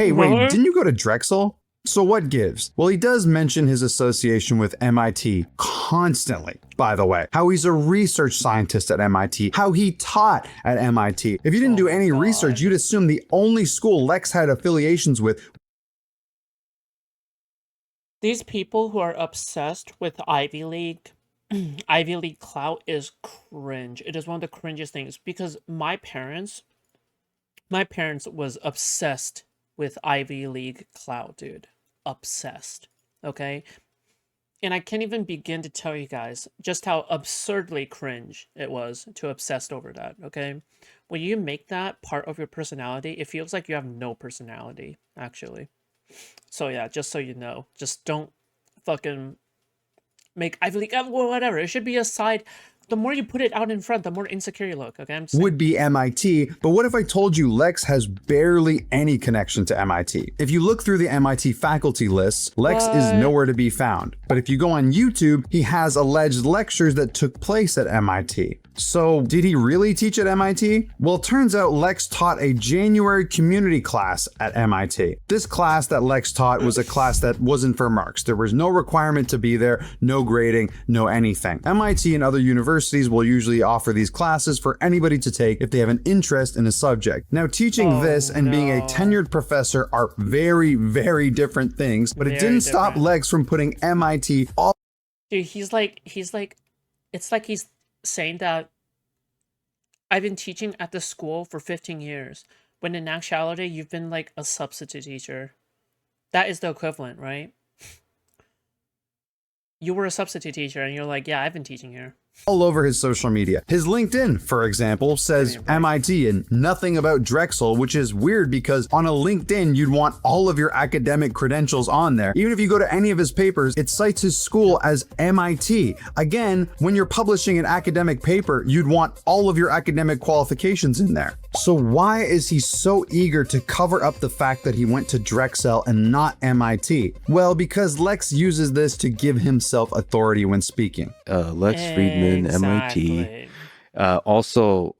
Hey, wait, didn't you go to Drexel? So what gives? Well, he does mention his association with MIT constantly, by the way. How he's a research scientist at MIT, how he taught at MIT. If you didn't do any research, you'd assume the only school Lex had affiliations with. These people who are obsessed with Ivy League, Ivy League clout is cringe. It is one of the cringiest things because my parents was obsessed with Ivy League clout, dude. Obsessed. Okay? And I can't even begin to tell you guys just how absurdly cringe it was to obsessed over that, okay? When you make that part of your personality, it feels like you have no personality, actually. So yeah, just so you know, just don't fucking make Ivy League, whatever. It should be a side. The more you put it out in front, the more insecure you look, okay? I'm just saying. Would be MIT, but what if I told you Lex has barely any connection to MIT? If you look through the MIT faculty lists, Lex is nowhere to be found. But if you go on YouTube, he has alleged lectures that took place at MIT. So did he really teach at MIT? Well, it turns out Lex taught a January community class at MIT. This class that Lex taught was a class that wasn't for marks. There was no requirement to be there, no grading, no anything. MIT and other universities will usually offer these classes for anybody to take if they have an interest in a subject. Now, teaching this and being a tenured professor are very, very different things, but it didn't stop Lex from putting MIT all. Dude, he's like, it's like he's saying that I've been teaching at the school for 15 years, when in actuality, you've been like a substitute teacher. That is the equivalent, right? You were a substitute teacher and you're like, yeah, I've been teaching here. All over his social media. His LinkedIn, for example, says MIT and nothing about Drexel, which is weird because on a LinkedIn, you'd want all of your academic credentials on there. Even if you go to any of his papers, it cites his school as MIT. Again, when you're publishing an academic paper, you'd want all of your academic qualifications in there. So why is he so eager to cover up the fact that he went to Drexel and not MIT? Well, because Lex uses this to give himself authority when speaking. Lex Friedman, MIT. Also,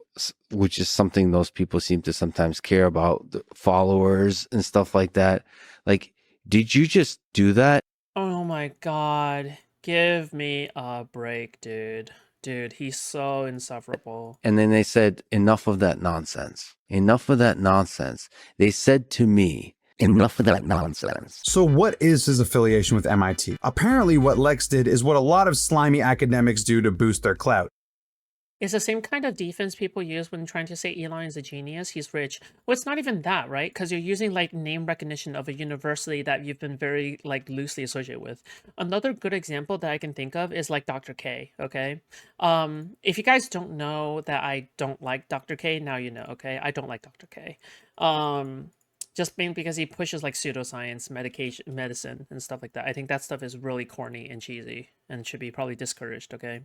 which is something those people seem to sometimes care about, the followers and stuff like that. Like, did you just do that? Oh my god. Give me a break, dude. Dude, he's so insufferable. And then they said, enough of that nonsense. Enough of that nonsense. They said to me, enough of that nonsense. So what is his affiliation with MIT? Apparently what Lex did is what a lot of slimy academics do to boost their clout. It's the same kind of defense people use when trying to say Elon is a genius, he's rich. Well, it's not even that, right? Because you're using like name recognition of a university that you've been very like loosely associated with. Another good example that I can think of is like Dr. K, okay? If you guys don't know that I don't like Dr. K, now you know, okay? I don't like Dr. K. Just mainly because he pushes like pseudoscience, medicine, and stuff like that. I think that stuff is really corny and cheesy and should be probably discouraged, okay?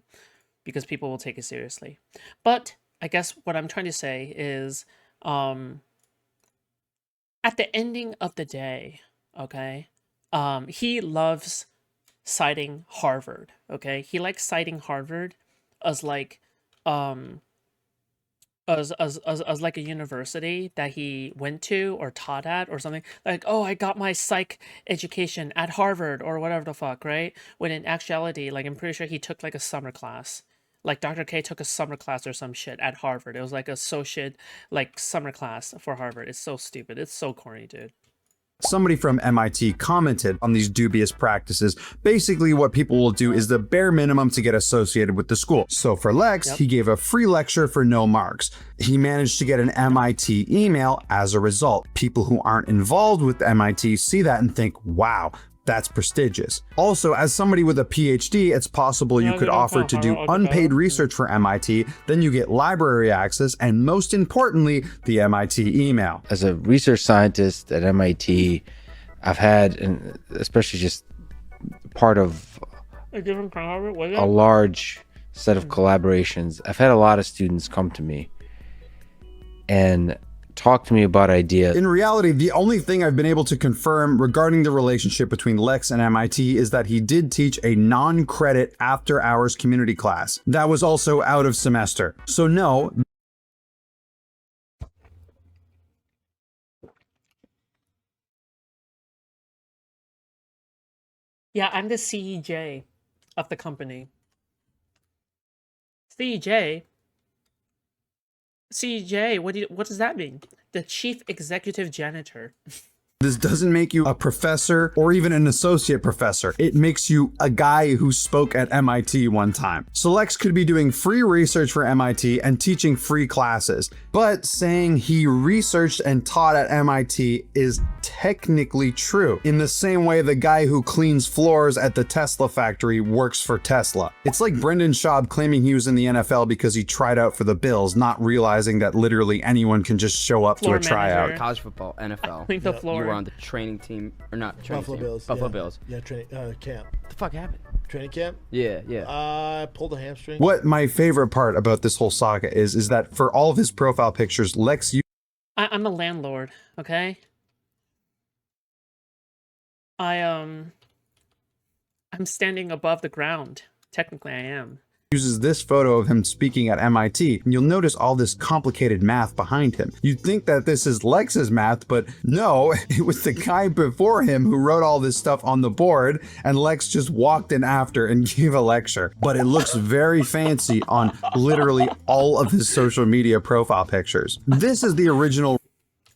Because people will take it seriously. But I guess what I'm trying to say is, at the ending of the day, okay, he loves citing Harvard, okay? He likes citing Harvard as like, as like a university that he went to or taught at or something. Like, oh, I got my psych education at Harvard or whatever the fuck, right? When in actuality, like, I'm pretty sure he took like a summer class. Like Dr. K took a summer class or some shit at Harvard. It was like associate, like summer class for Harvard. It's so stupid. It's so corny, dude. Somebody from MIT commented on these dubious practices. Basically, what people will do is the bare minimum to get associated with the school. So for Lex, he gave a free lecture for no marks. He managed to get an MIT email as a result. People who aren't involved with MIT see that and think, wow, that's prestigious. Also, as somebody with a PhD, it's possible you could offer to do unpaid research for MIT, then you get library access, and most importantly, the MIT email. As a research scientist at MIT, I've had, and especially just part of a large set of collaborations, I've had a lot of students come to me and talk to me about ideas. In reality, the only thing I've been able to confirm regarding the relationship between Lex and MIT is that he did teach a non-credit after-hours community class. That was also out of semester. So no, Yeah, I'm the CEJ of the company. CEJ? CEJ, what does that mean? The Chief Executive Janitor. This doesn't make you a professor or even an associate professor. It makes you a guy who spoke at MIT one time. So Lex could be doing free research for MIT and teaching free classes, but saying he researched and taught at MIT is technically true. In the same way the guy who cleans floors at the Tesla factory works for Tesla. It's like Brendan Schaub claiming he was in the NFL because he tried out for the Bills, not realizing that literally anyone can just show up Floor to a tryout. manager. College football, NFL. Clean the floor. You were on the training team, or not training Buffalo team. Bills. Buffalo yeah. Bills. Yeah, training camp. What the fuck happened? Training camp? Yeah, yeah. I pulled a hamstring. What my favorite part about this whole saga is that for all of his profile pictures, Lex I'm a landlord, okay? I'm standing above the ground. Technically, I am. uses this photo of him speaking at MIT, and you'll notice all this complicated math behind him. You'd think that this is Lex's math, but no, it was the guy before him who wrote all this stuff on the board, and Lex just walked in after and gave a lecture. But it looks very fancy on literally all of his social media profile pictures. This is the original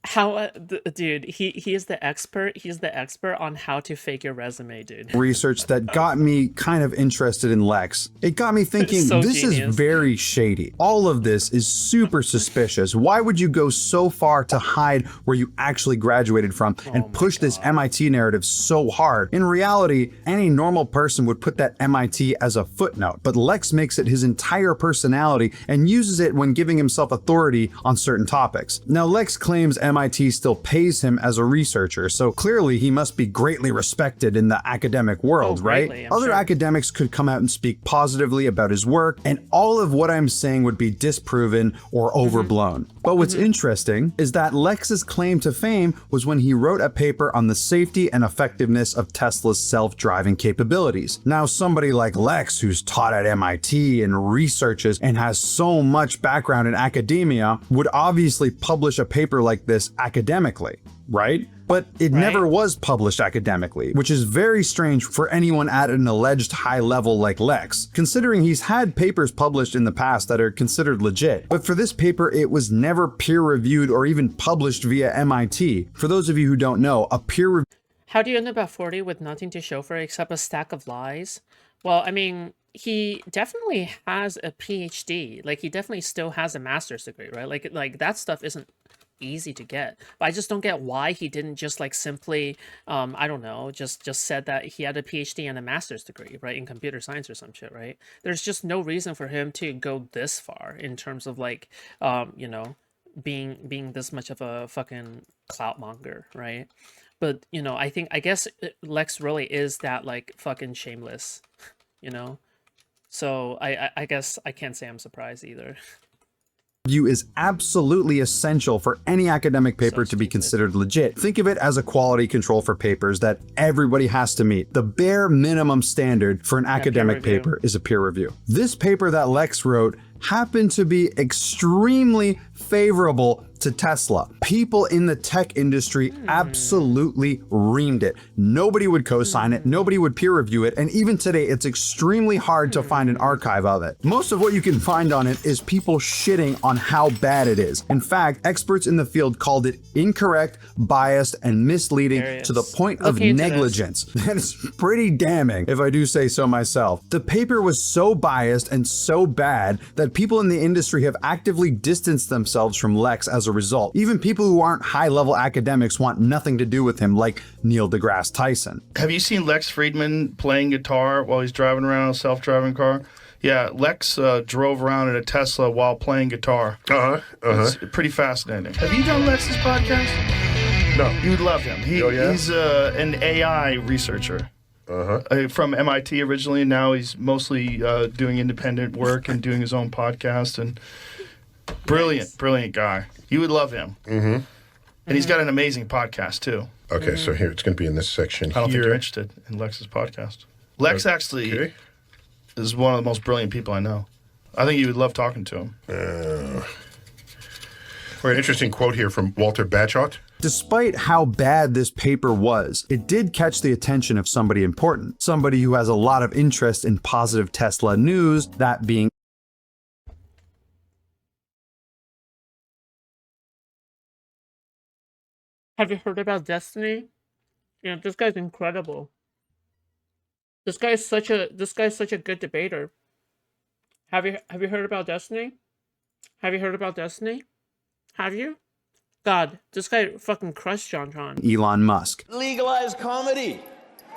How, dude, he is the expert. He's the expert on how to fake your resume, dude. research that got me kind of interested in Lex. It got me thinking, So this genius. is very shady. All of this is super suspicious. Why would you go so far to hide where you actually graduated from and push this MIT narrative so hard? In reality, any normal person would put that MIT as a footnote, but Lex makes it his entire personality and uses it when giving himself authority on certain topics. Now, Lex claims MIT still pays him as a researcher, so clearly he must be greatly respected in the academic world, right? greatly, I'm Other sure. academics could come out and speak positively about his work, and all of what I'm saying would be disproven or overblown. But what's interesting is that Lex's claim to fame was when he wrote a paper on the safety and effectiveness of Tesla's self-driving capabilities. Now, somebody like Lex, who's taught at MIT and researches and has so much background in academia, would obviously publish a paper like this academically, right? But it never was published academically, which is very strange for anyone at an alleged high level like Lex, considering he's had papers published in the past that are considered legit. But for this paper, it was never peer-reviewed or even published via MIT. For those of you who don't know, a peer How do you end up at 40 with nothing to show for it except a stack of lies? Well, I mean, he definitely has a PhD. Like, he definitely still has a master's degree, right? Like that stuff isn't easy to get. But I just don't get why he didn't just like simply, I don't know, just said that he had a PhD and a master's degree, right, in computer science or some shit, right? There's just no reason for him to go this far in terms of like, you know, being this much of a fucking clout monger, right? But, you know, I guess Lex really is that, like, fucking shameless, you know? So I guess I can't say I'm surprised either. review is absolutely essential for any academic paper to be stupid. considered legit. Think of it as a quality control for papers that everybody has to meet. The bare minimum standard for an academic review. paper is a peer review. This paper that Lex wrote happened to be extremely favorable to Tesla. People in the tech industry absolutely reamed it. Nobody would co-sign it, nobody would peer review it, and even today it's extremely hard to find an archive of it. Most of what you can find on it is people shitting on how bad it is. In fact, experts in the field called it incorrect, biased, and misleading There it to the is. point of Look into this. negligence. That is pretty damning, if I do say so myself. The paper was so biased and so bad that people in the industry have actively distanced themselves from Lex as a result. Even people who aren't high-level academics want nothing to do with him, like Neil deGrasse Tyson. Have you seen Lex Friedman playing guitar while he's driving around in a self-driving car? Yeah, Lex drove around in a Tesla while playing guitar. It's pretty fascinating. Have you done Lex's podcast? No. You'd love him. He's an AI researcher. From MIT originally, now he's mostly doing independent work and doing his own podcast. And brilliant guy. You would love him. And he's got an amazing podcast too. Okay, so here it's going to be in this section I don't think here. you're interested in Lex's podcast. Lex actually Okay. is one of the most brilliant people I know. I think you would love talking to him. An interesting quote here from Walter Bagehot. Despite how bad this paper was, it did catch the attention of somebody important, somebody who has a lot of interest in positive Tesla news, that being Have you heard about Destiny? Yeah, this guy's incredible. This guy's such a good debater. Have you heard about Destiny? Have you heard about Destiny? Have you? God, this guy fucking crushed John. Elon Musk. Legalize comedy.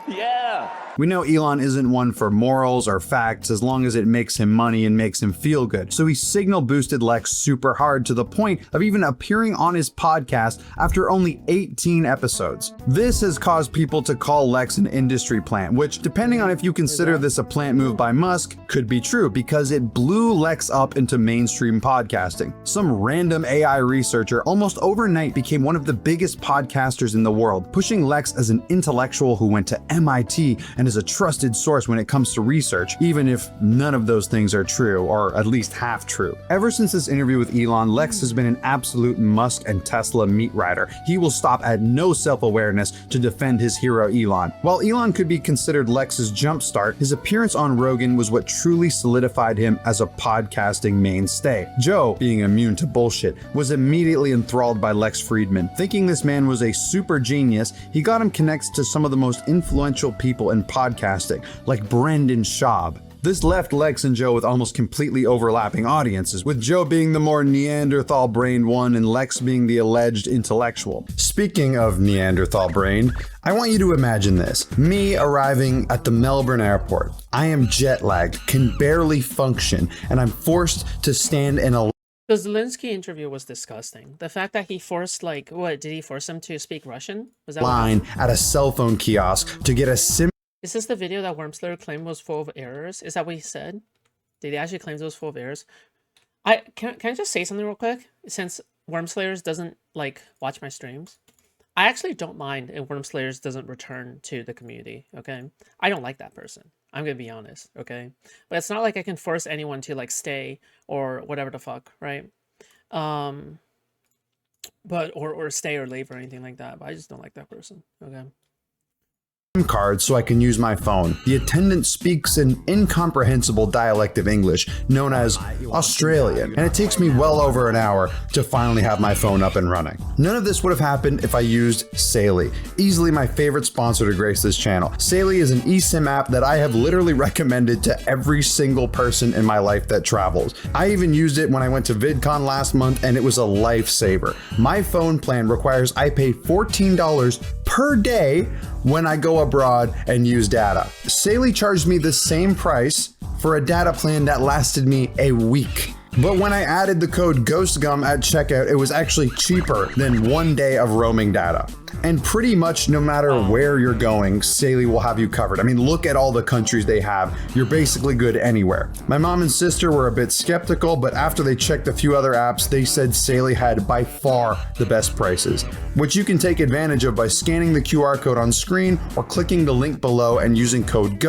Yeah. We know Elon isn't one for morals or facts as long as it makes him money and makes him feel good. So he signal boosted Lex super hard to the point of even appearing on his podcast after only 18 episodes. This has caused people to call Lex an industry plant, which, depending on if you consider this a plant move by Musk, could be true because it blew Lex up into mainstream podcasting. Some random AI researcher almost overnight became one of the biggest podcasters in the world, pushing Lex as an intellectual who went to MIT and is a trusted source when it comes to research, even if none of those things are true, or at least half true. Ever since this interview with Elon, Lex has been an absolute Musk and Tesla meat rider. He will stop at no self-awareness to defend his hero Elon. While Elon could be considered Lex's jumpstart, his appearance on Rogan was what truly solidified him as a podcasting mainstay. Joe, being immune to bullshit, was immediately enthralled by Lex Friedman. Thinking this man was a super genius, he got him connected to some of the most influential people in podcasting, like Brendan Schaub. This left Lex and Joe with almost completely overlapping audiences, with Joe being the more Neanderthal-brained one and Lex being the alleged intellectual. Speaking of Neanderthal-brained, I want you to imagine this. Me arriving at the Melbourne airport. I am jet-lagged, can barely function, and I'm forced to stand in a The Zelensky interview was disgusting. The fact that he forced, like, what, did he force him to speak Russian? Was that line at a cell phone kiosk to get a SIM. Is this the video that Wormslayer claimed was full of errors? Is that what he said? Did he actually claim it was full of errors? Can I just say something real quick? Since Wormslayers doesn't, like, watch my streams. I actually don't mind if Wormslayers doesn't return to the community, okay? I don't like that person. I'm gonna be honest, okay? But it's not like I can force anyone to, like, stay or whatever the fuck, right? But or stay or leave or anything like that. But I just don't like that person, okay? Card so I can use my phone. The attendant speaks an incomprehensible dialect of English known as Australian, and it takes me well over an hour to finally have my phone up and running. None of this would have happened if I used Saley, easily my favorite sponsor to grace this channel. Saley is an eSIM app that I have literally recommended to every single person in my life that travels. I even used it when I went to VidCon last month, and it was a lifesaver. My phone plan requires I pay $14 per day when I go abroad and use data. Saley charged me the same price for a data plan that lasted me a week. But when I added the code GHOSTGUM at checkout, it was actually cheaper than 1 day of roaming data. And pretty much no matter where you're going, Saley will have you covered. I mean, look at all the countries they have. You're basically good anywhere. My mom and sister were a bit skeptical, but after they checked a few other apps, they said Saley had by far the best prices, which you can take advantage of by scanning the QR code on screen or clicking the link below and using code GHOSTGUM.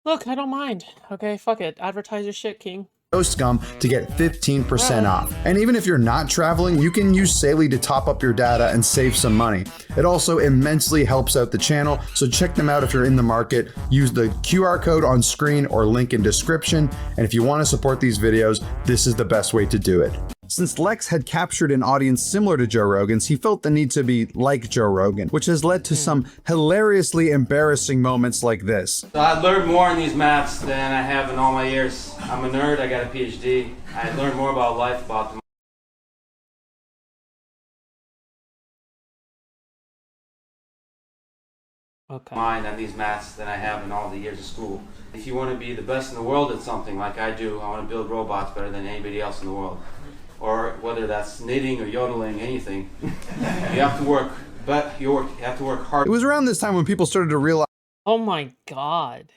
Look, I don't mind. Okay, fuck it. Advertise your shit, King. To get 15% off. And even if you're not traveling, you can use Saley to top up your data and save some money. It also immensely helps out the channel, so check them out if you're in the market. Use the QR code on screen or link in description. And if you want to support these videos, this is the best way to do it. Since Lex had captured an audience similar to Joe Rogan's, he felt the need to be like Joe Rogan, which has led to some hilariously embarrassing moments like this. So I learned more in these maths than I have in all my years. I'm a nerd, I got a PhD. I learned more about life, about the mind on these maths than I have in all the years of school. If you want to be the best in the world at something like I do, I want to build robots better than anybody else in the world. Or whether that's knitting or yodeling, anything. You have to work, but you have to work hard. It was around this time when people started to realize Oh my god.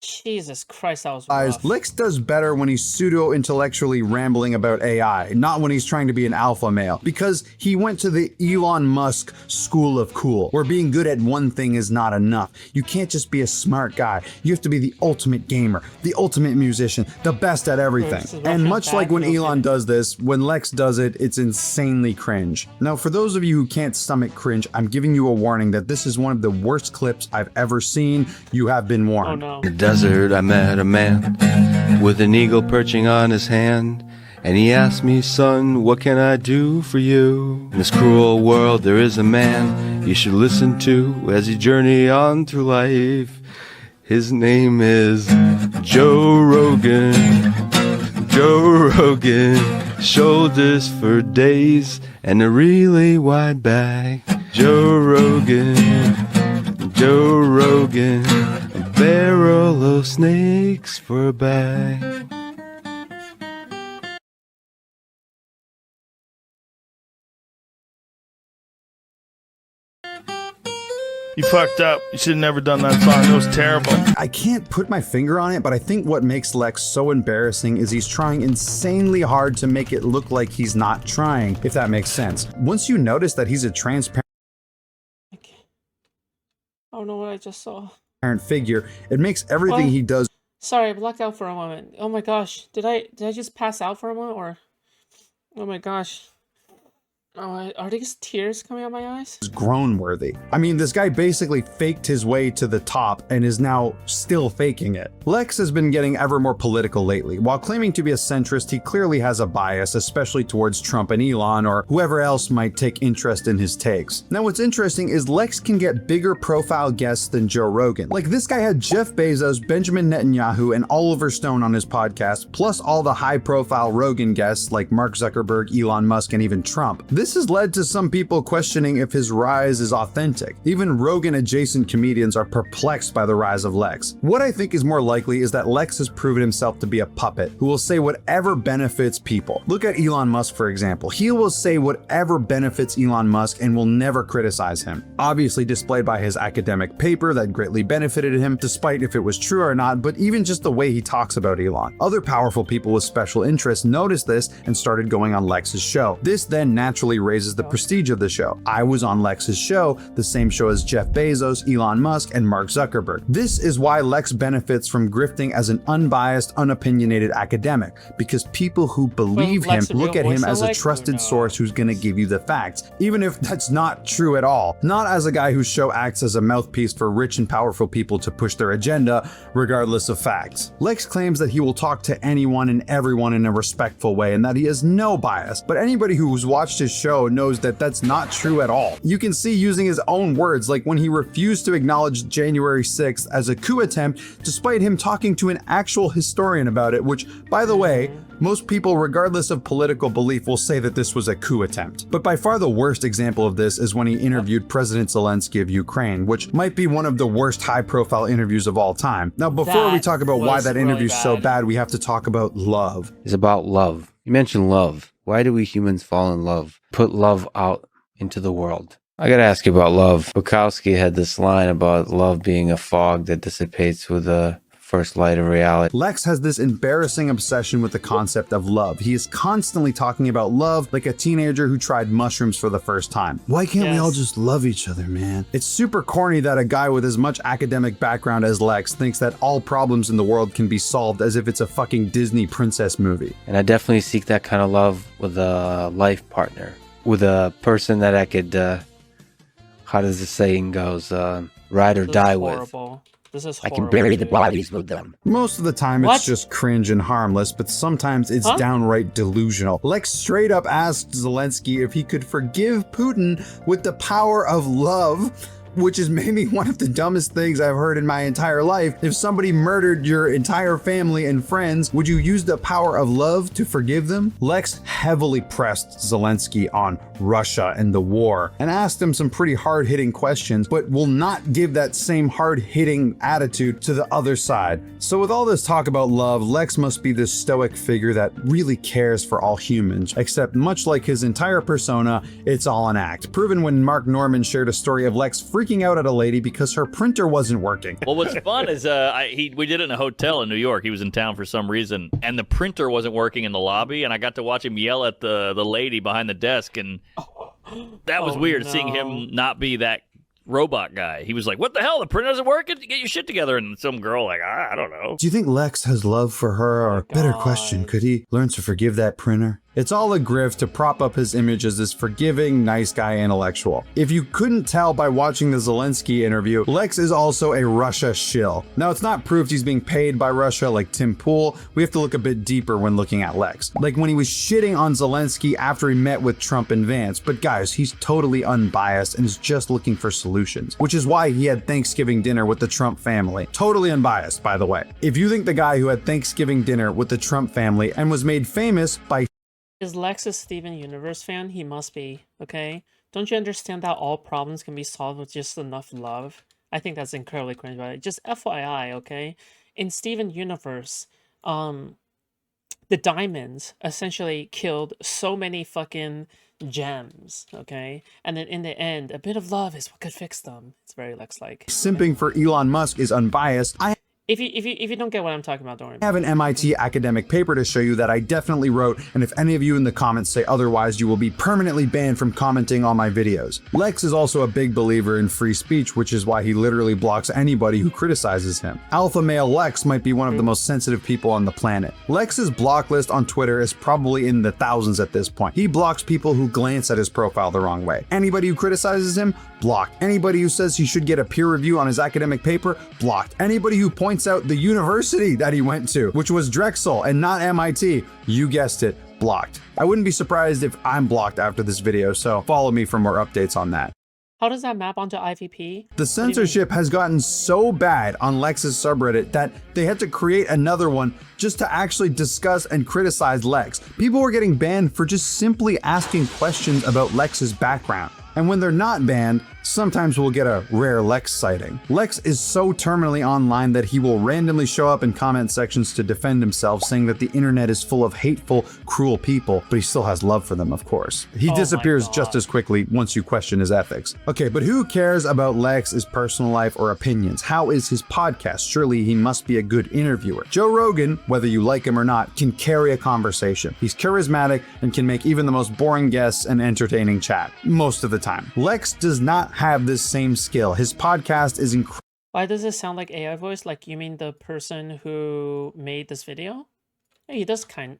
Jesus Christ, that was rough. Lex does better when he's pseudo-intellectually rambling about AI, not when he's trying to be an alpha male, because he went to the Elon Musk school of cool, where being good at one thing is not enough. You can't just be a smart guy. You have to be the ultimate gamer, the ultimate musician, the best at everything. And much like when Elon does this, when Lex does it, it's insanely cringe. Now, for those of you who can't stomach cringe, I'm giving you a warning that this is one of the worst clips I've ever seen. You have been warned. Oh no. In the desert, I met a man with an eagle perching on his hand. And he asked me, son, what can I do for you? In this cruel world, there is a man you should listen to as you journey on through life. His name is Joe Rogan. Joe Rogan. Shoulders for days and a really wide back. Joe Rogan. Joe Rogan. A barrel of snakes for a bag. You fucked up. You should have never done that song. It was terrible. I can't put my finger on it, but I think what makes Lex so embarrassing is he's trying insanely hard to make it look like he's not trying, if that makes sense. Once you notice that he's a transparent I don't know what I just saw. figure, it makes everything he does. Sorry, I blacked out for a moment. Oh my gosh, did I just pass out for a moment, or? Oh my gosh. Oh, are these tears coming out my eyes? Groan worthy. I mean, this guy basically faked his way to the top and is now still faking it. Lex has been getting ever more political lately. While claiming to be a centrist, he clearly has a bias, especially towards Trump and Elon or whoever else might take interest in his takes. Now, what's interesting is Lex can get bigger profile guests than Joe Rogan. Like, this guy had Jeff Bezos, Benjamin Netanyahu, and Oliver Stone on his podcast, plus all the high-profile Rogan guests like Mark Zuckerberg, Elon Musk, and even Trump. This has led to some people questioning if his rise is authentic. Even Rogan-adjacent comedians are perplexed by the rise of Lex. What I think is more likely is that Lex has proven himself to be a puppet who will say whatever benefits people. Look at Elon Musk, for example. He will say whatever benefits Elon Musk and will never criticize him. Obviously displayed by his academic paper that greatly benefited him, despite if it was true or not, but even just the way he talks about Elon. Other powerful people with special interests noticed this and started going on Lex's show. This then naturally raises the prestige of the show. I was on Lex's show, the same show as Jeff Bezos, Elon Musk, and Mark Zuckerberg. This is why Lex benefits from grifting as an unbiased, unopinionated academic, because people who believe him look at him as a trusted source who's gonna give you the facts, even if that's not true at all. Not as a guy whose show acts as a mouthpiece for rich and powerful people to push their agenda, regardless of facts. Lex claims that he will talk to anyone and everyone in a respectful way and that he has no bias, but anybody who's watched his show knows that that's not true at all. You can see using his own words, like when he refused to acknowledge January 6th as a coup attempt, despite him talking to an actual historian about it, which, by the way, most people, regardless of political belief, will say that this was a coup attempt. But by far the worst example of this is when he interviewed President Zelensky of Ukraine, which might be one of the worst high-profile interviews of all time. Now, before we talk about why that interview's so bad, we have to talk about love. It's about love. You mentioned love. Why do we humans fall in love? Put love out into the world. I gotta ask you about love. Bukowski had this line about love being a fog that dissipates with the first light of reality. Lex has this embarrassing obsession with the concept of love. He is constantly talking about love like a teenager who tried mushrooms for the first time. Why can't we all just love each other, man? It's super corny that a guy with as much academic background as Lex thinks that all problems in the world can be solved as if it's a fucking Disney princess movie. And I definitely seek that kind of love with a life partner. With a person that I could, how does the saying goes, ride or die with. This is I horrible. can bury the bodies with them. Most of the time it's just cringe and harmless, but sometimes it's downright delusional. Lex straight up asked Zelensky if he could forgive Putin with the power of love, which is maybe one of the dumbest things I've heard in my entire life. If somebody murdered your entire family and friends, would you use the power of love to forgive them? Lex heavily pressed Zelensky on Russia and the war and asked him some pretty hard-hitting questions, but will not give that same hard-hitting attitude to the other side. So with all this talk about love, Lex must be this stoic figure that really cares for all humans, except much like his entire persona, it's all an act. Proven when Mark Norman shared a story of Lex Friedman freaking out at a lady because her printer wasn't working. Well, what's fun is we did it in a hotel in New York. He was in town for some reason, and the printer wasn't working in the lobby, and I got to watch him yell at the lady behind the desk, and that was weird, seeing him not be that robot guy. He was like, what the hell? The printer doesn't work? Get your shit together. And some girl like, I don't know. Do you think Lex has love for her? Or better question, could he learn to forgive that printer? It's all a grift to prop up his image as this forgiving, nice guy intellectual. If you couldn't tell by watching the Zelensky interview, Lex is also a Russia shill. Now, it's not proved he's being paid by Russia like Tim Pool. We have to look a bit deeper when looking at Lex. Like when he was shitting on Zelensky after he met with Trump and Vance. But guys, he's totally unbiased and is just looking for solutions, which is why he had Thanksgiving dinner with the Trump family. Totally unbiased, by the way. If you think the guy who had Thanksgiving dinner with the Trump family and was made famous by Is Lex a Steven Universe fan? He must be, okay? Don't you understand that all problems can be solved with just enough love? I think that's incredibly cringe, right? Just FYI, okay? In Steven Universe, the diamonds essentially killed so many fucking gems, okay? And then in the end, a bit of love is what could fix them. It's very Lex-like. simping for Elon Musk is unbiased, If you don't get what I'm talking about, don't worry. I have an MIT academic paper to show you that I definitely wrote, and if any of you in the comments say otherwise, you will be permanently banned from commenting on my videos. Lex is also a big believer in free speech, which is why he literally blocks anybody who criticizes him. Alpha male Lex might be one of the most sensitive people on the planet. Lex's block list on Twitter is probably in the thousands at this point. He blocks people who glance at his profile the wrong way. Anybody who criticizes him, blocked. Anybody who says he should get a peer review on his academic paper, blocked. Anybody who points out the university that he went to, which was Drexel and not MIT, you guessed it, blocked. I wouldn't be surprised if I'm blocked after this video, so follow me for more updates on that. How does that map onto IVP? The censorship has gotten so bad on Lex's subreddit that they had to create another one just to actually discuss and criticize Lex. People were getting banned for just simply asking questions about Lex's background. And when they're not banned, sometimes we'll get a rare Lex sighting. Lex is so terminally online that he will randomly show up in comment sections to defend himself, saying that the internet is full of hateful, cruel people, but he still has love for them, of course. He disappears just as quickly once you question his ethics. Okay, but who cares about Lex's personal life or opinions? How is his podcast? Surely he must be a good interviewer. Joe Rogan, whether you like him or not, can carry a conversation. He's charismatic and can make even the most boring guests an entertaining chat, most of the time. Lex does not have this same skill. His podcast is incredible. Why does it sound like AI voice? Like you mean the person who made this video? Yeah, he does kind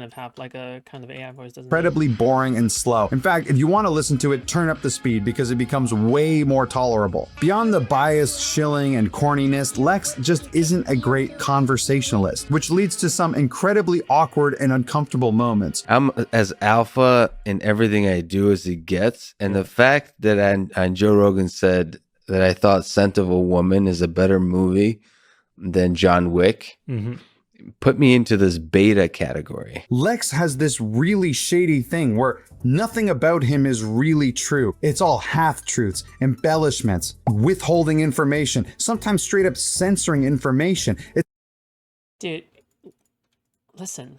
of have like a kind of AI voice, doesn't he? Incredibly boring and slow. In fact, if you want to listen to it, turn up the speed because it becomes way more tolerable. Beyond the biased shilling and corniness, Lex just isn't a great conversationalist, which leads to some incredibly awkward and uncomfortable moments. I'm as alpha in everything I do as it gets. And the fact that on Joe Rogan said that I thought Scent of a Woman is a better movie than John Wick put me into this beta category. Lex has this really shady thing where nothing about him is really true. It's all half-truths, embellishments, withholding information, sometimes straight up censoring information. Dude, listen.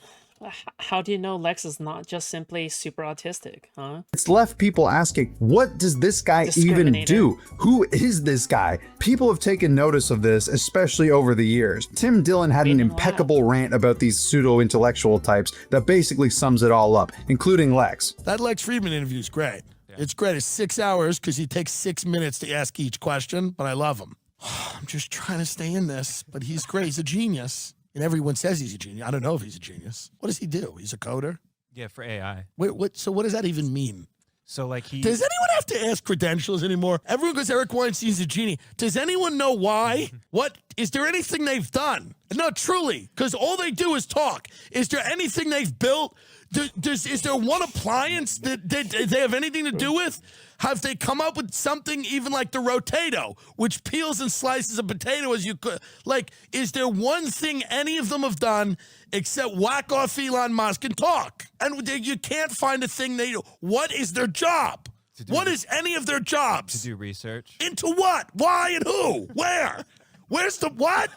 How do you know Lex is not just simply super autistic, huh? It's left people asking, what does this guy even do? Who is this guy? People have taken notice of this, especially over the years. Tim Dillon had an impeccable rant about these pseudo-intellectual types that basically sums it all up, including Lex. That Lex Friedman interview is great. Yeah. It's great. It's 6 hours because he takes 6 minutes to ask each question, but I love him. I'm just trying to stay in this, but he's great. He's a genius. And everyone says he's a genius. I don't know if he's a genius. What does he do? He's a coder? Yeah, for AI. Wait, so what does that even mean? So like he... Does anyone have to ask credentials anymore? Everyone goes, Eric Weinstein's a genius. Does anyone know why? What? Is there anything they've done? No, truly, because all they do is talk. Is there anything they've built? Is there one appliance that they have anything to do with? Have they come up with something even like the Rotato, which peels and slices a potato as you could? Like, is there one thing any of them have done except whack off Elon Musk and talk? And you can't find a thing they do. What is their job? What is any of their jobs? To do research. Into what? Why and who? Where? Where's the what?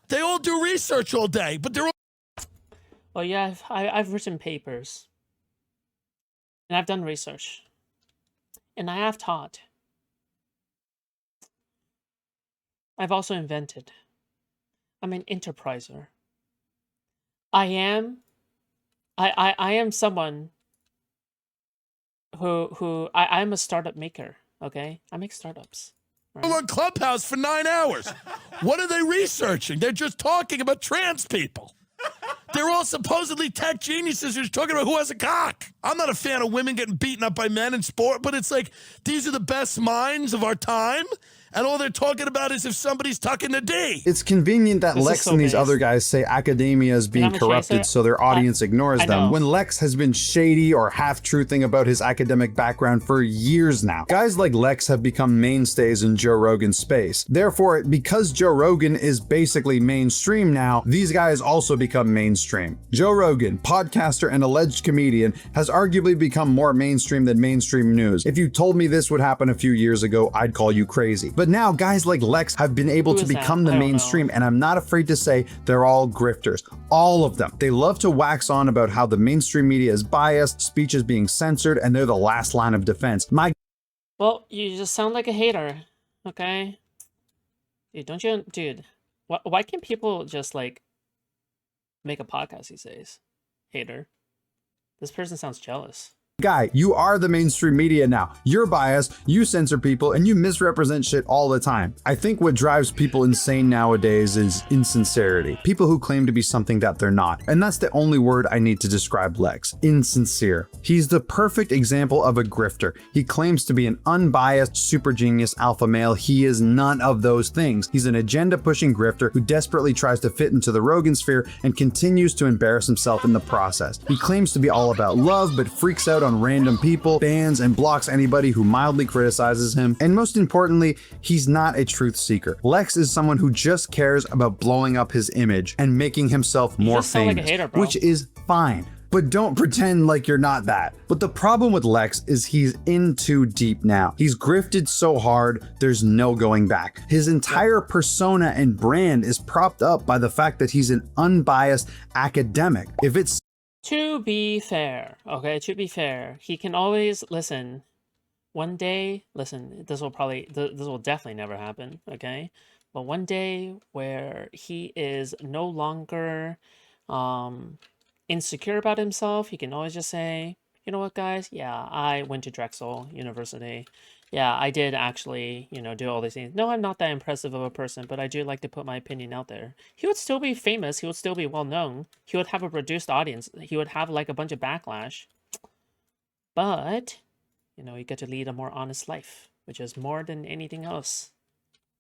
They all do research all day, but they're all... Well, yeah, I've written papers. And I've done research. And I have taught. I've also invented. I'm an enterpriser. I am someone I'm a startup maker, okay? I make startups. Right? On Clubhouse for 9 hours. What are they researching? They're just talking about trans people. They're all supposedly tech geniuses who's talking about who has a cock. I'm not a fan of women getting beaten up by men in sport, but it's like, these are the best minds of our time, and all they're talking about is if somebody's tucking the D. It's convenient that Lex and these other guys say academia is being corrupted so their audience ignores them, when Lex has been shady or half-truthing about his academic background for years now. Guys like Lex have become mainstays in Joe Rogan's space. Therefore, because Joe Rogan is basically mainstream now, these guys also become mainstream. Joe Rogan, podcaster and alleged comedian, has arguably become more mainstream than mainstream news. If you told me this would happen a few years ago, I'd call you crazy. But now guys like Lex have been able to become the mainstream, and I'm not afraid to say they're all grifters. All of them. They love to wax on about how the mainstream media is biased, speech is being censored, and they're the last line of defense. Well, you just sound like a hater, okay? Dude, don't you, dude, why can't people just, like, make a podcast these days? Hater. This person sounds jealous. Guy, you are the mainstream media now. You're biased, you censor people, and you misrepresent shit all the time. I think what drives people insane nowadays is insincerity. People who claim to be something that they're not. And that's the only word I need to describe Lex. Insincere. He's the perfect example of a grifter. He claims to be an unbiased, super genius alpha male. He is none of those things. He's an agenda-pushing grifter who desperately tries to fit into the Rogan sphere and continues to embarrass himself in the process. He claims to be all about love, but freaks out on random people, bans, and blocks anybody who mildly criticizes him. And most importantly, he's not a truth seeker. Lex is someone who just cares about blowing up his image and making himself more famous, like a hater, which is fine. But don't pretend like you're not that. But the problem with Lex is he's in too deep now. He's grifted so hard, there's no going back. His entire persona and brand is propped up by the fact that he's an unbiased academic. If it's To be fair, okay, to be fair, he can always listen. One day, listen, this will definitely never happen, okay? But one day where he is no longer insecure about himself, he can always just say, you know what, guys? Yeah, I went to Drexel University. Yeah, I did actually, you know, do all these things. No, I'm not that impressive of a person, but I do like to put my opinion out there. He would still be famous. He would still be well known. He would have a reduced audience. He would have like a bunch of backlash. But, you know, you get to lead a more honest life, which is more than anything else.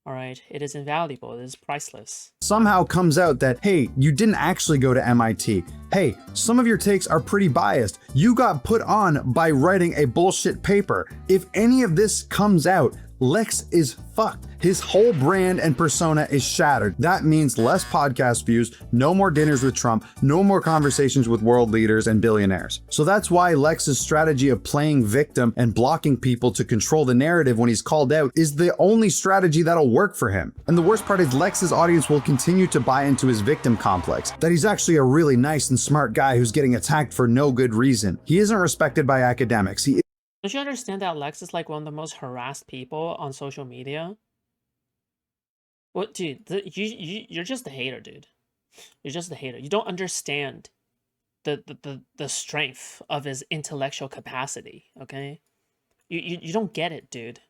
All right, it is invaluable. It is priceless. Somehow comes out that, hey, you didn't actually go to MIT. Hey, some of your takes are pretty biased. You got put on by writing a bullshit paper. If any of this comes out, Lex is fucked. His whole brand and persona is shattered. That means less podcast views, no more dinners with Trump, no more conversations with world leaders and billionaires. So that's why Lex's strategy of playing victim and blocking people to control the narrative when he's called out is the only strategy that'll work for him. And the worst part is Lex's audience will continue to buy into his victim complex, that he's actually a really nice and smart guy who's getting attacked for no good reason. He isn't respected by academics. Don't you understand that Lex is like one of the most harassed people on social media? What, dude? You're just a hater, dude. You're just a hater. You don't understand the strength of his intellectual capacity. Okay, you don't get it, dude.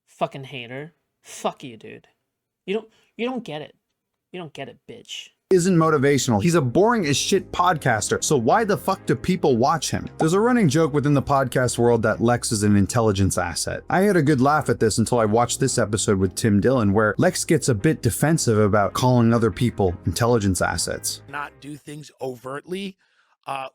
Fucking hater. Fuck you, dude. You don't get it. You don't get it, bitch. Isn't motivational. He's a boring as shit podcaster, so why the fuck do people watch him? There's a running joke within the podcast world that Lex is an intelligence asset. I had a good laugh at this until I watched this episode with Tim Dillon, where Lex gets a bit defensive about calling other people intelligence assets. Not do things overtly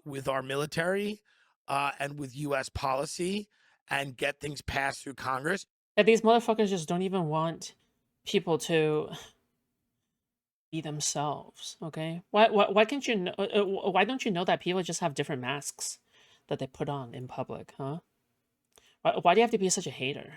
with our military and with U.S. policy and get things passed through Congress. Yeah, these motherfuckers just don't even want people to be themselves, okay? Why can't you know, why don't you know that people just have different masks that they put on in public, huh? Why do you have to be such a hater?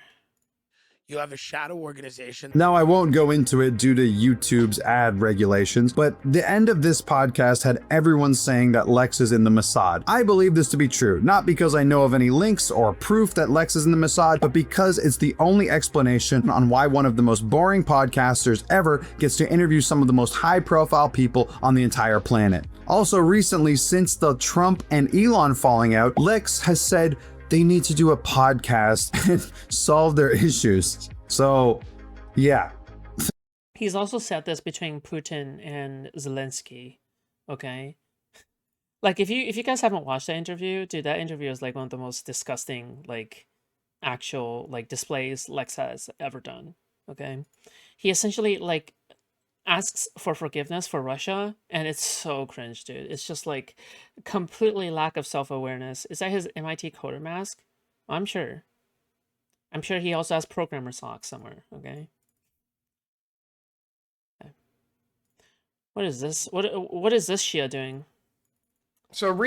You have a shadow organization. Now, I won't go into it due to YouTube's ad regulations, but the end of this podcast had everyone saying that Lex is in the Mossad. I believe this to be true, not because I know of any links or proof that Lex is in the Mossad, but because it's the only explanation on why one of the most boring podcasters ever gets to interview some of the most high-profile people on the entire planet. Also, recently, since the Trump and Elon falling out, Lex has said they need to do a podcast and solve their issues. So, yeah. He's also said this between Putin and Zelensky. Okay, like if you guys haven't watched that interview, dude, that interview is like one of the most disgusting like actual like displays Lex has ever done. Okay, he essentially like asks for forgiveness for Russia, and it's so cringe, dude. It's just like completely lack of self-awareness. Is that his MIT coder mask? I'm sure. I'm sure he also has programmer socks somewhere, okay? What is this? What is this Shia doing? So